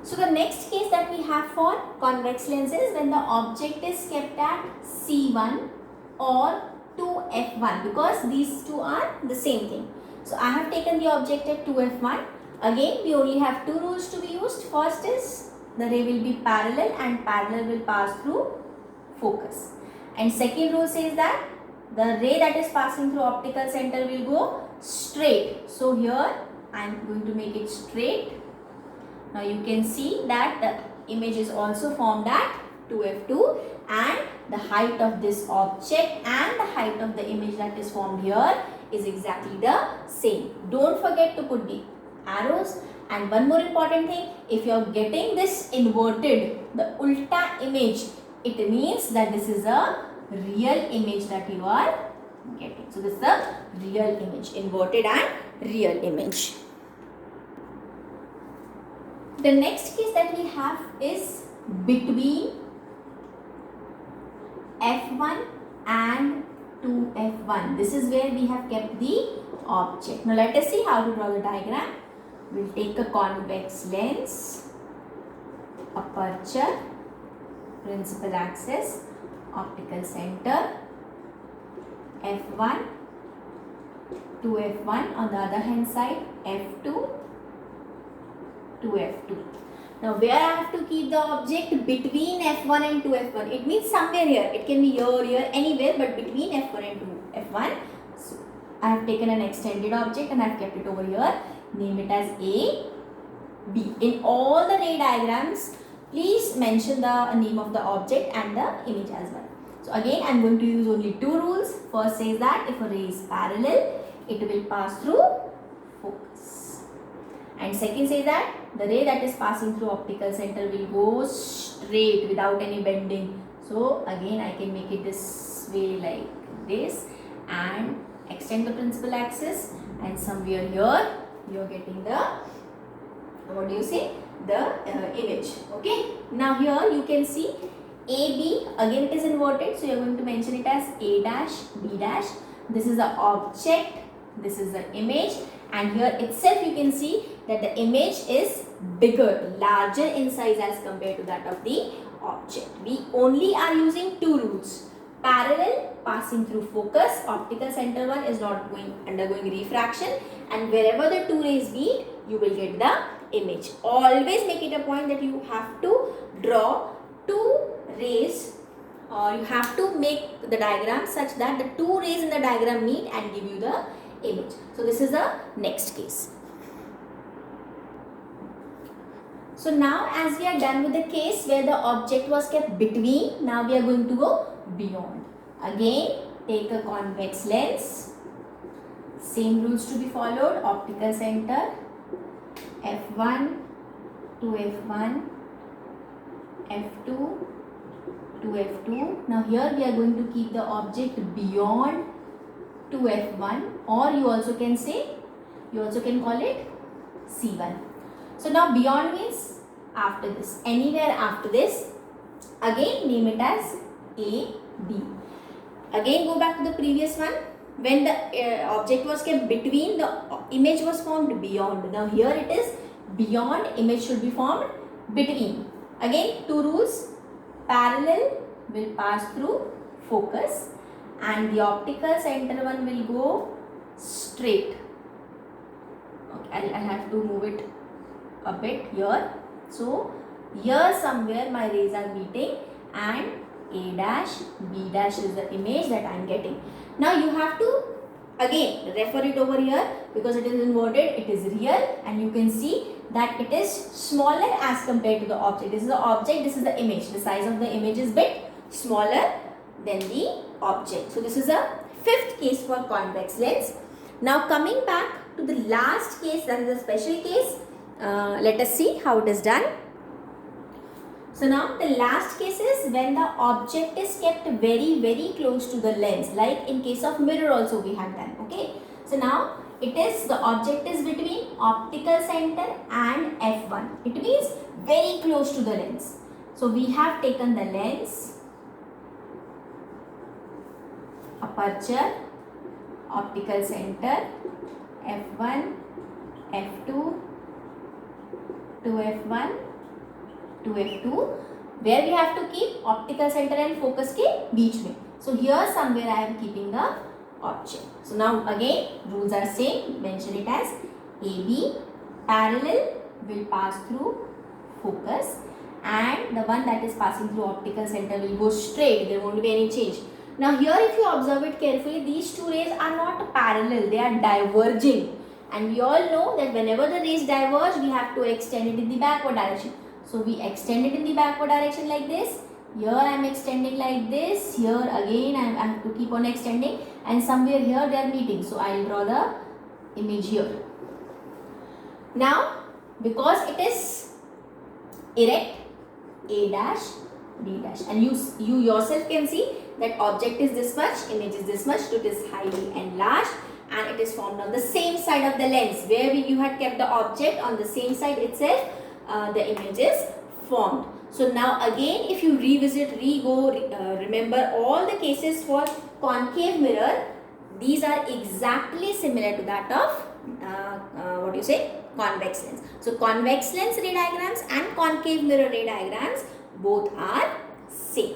So the next case that we have for convex lens is when the object is kept at C1 or 2f1, because these two are the same thing. So I have taken the object at 2f1. Again, we only have two rules to be used. First is the ray will be parallel and parallel will pass through focus. And second rule says that the ray that is passing through optical center will go straight. So here I am going to make it straight. Now you can see that the image is also formed at 2f2, and the height of this object and the height of the image that is formed here is exactly the same. Don't forget to put the arrows. And one more important thing, if you are getting this inverted, the ulta image, it means that this is a real image that you are getting. So this is a real image, inverted and real image. The next case that we have is between f1 and 2f1. This is where we have kept the object. Now let us see how to draw the diagram. We'll take a convex lens, aperture, principal axis, optical center, f1, 2f1, on the other hand side f2, 2f2. Now where I have to keep the object? Between f1 and 2f1. It means somewhere here. It can be here, anywhere, but between f1 and 2f1. So I have taken an extended object and I have kept it over here. Name it as A, B. In all the ray diagrams, please mention the name of the object and the image as well. So again, I am going to use only two rules. First says that if a ray is parallel, it will pass through focus. And second says that the ray that is passing through optical center will go straight without any bending. So again, I can make it this way like this and extend the principal axis, and somewhere here you are getting the, what do you say, the image. Okay, now here you can see AB, again it is inverted, so you are going to mention it as A dash, B dash. This is the object, this is the image, and here itself you can see that the image is bigger, larger in size as compared to that of the object. We only are using two rules. Parallel, passing through focus, optical center one is not undergoing refraction, and wherever the two rays meet, you will get the image. Always make it a point that you have to draw two rays, or you have to make the diagram such that the two rays in the diagram meet and give you the image. So this is the next case. So now as we are done with the case where the object was kept between, now we are going to go beyond. Again, take a convex lens, same rules to be followed, optical center, f1 to f1, f2 to f2. Now here we are going to keep the object beyond 2f1, or you also can say, you also can call it c1. So now beyond means after this, anywhere after this. Again name it as A, B. Again go back to the previous one. When the object was kept between, the image was formed beyond. Now here it is beyond, image should be formed between. Again two rules, parallel will pass through focus and the optical center one will go straight. Okay, I'll have to move it a bit here. So here somewhere my rays are meeting, and A dash, B dash is the image that I am getting. Now you have to again refer it over here because it is inverted, it is real, and you can see that it is smaller as compared to the object. This is the object, this is the image. The size of the image is bit smaller than the object. So this is a fifth case for convex lens. Now coming back to the last case, that is a special case. Let us see how it is done. So now the last case is when the object is kept very close to the lens, like in case of mirror also we have done. Okay, so now it is, the object is between optical center and f1. It means very close to the lens. So we have taken the lens, aperture, optical center, f1, f2 to f1, 2f2, where we have to keep optical center and focus के बीच में. So here somewhere I am keeping the object. So now again rules are same. Mention it as AB parallel will pass through focus, and the one that is passing through optical center will go straight. There won't be any change. Now here if you observe it carefully, these two rays are not parallel, they are diverging. And we all know that whenever the rays diverge, we have to extend it in the backward direction. So we extend it in the backward direction like this. Here I am extending like this. Here again I have to keep on extending, and somewhere here they are meeting. So I will draw the image here. Now because it is erect, A dash, B dash, and you yourself can see that object is this much, image is this much, so it is highly enlarged, and it is formed on the same side of the lens. Where you had kept the object on the same side itself, the image is formed. So now again if you revisit, remember all the cases for concave mirror, these are exactly similar to that of convex lens. So convex lens ray diagrams and concave mirror ray diagrams both are same.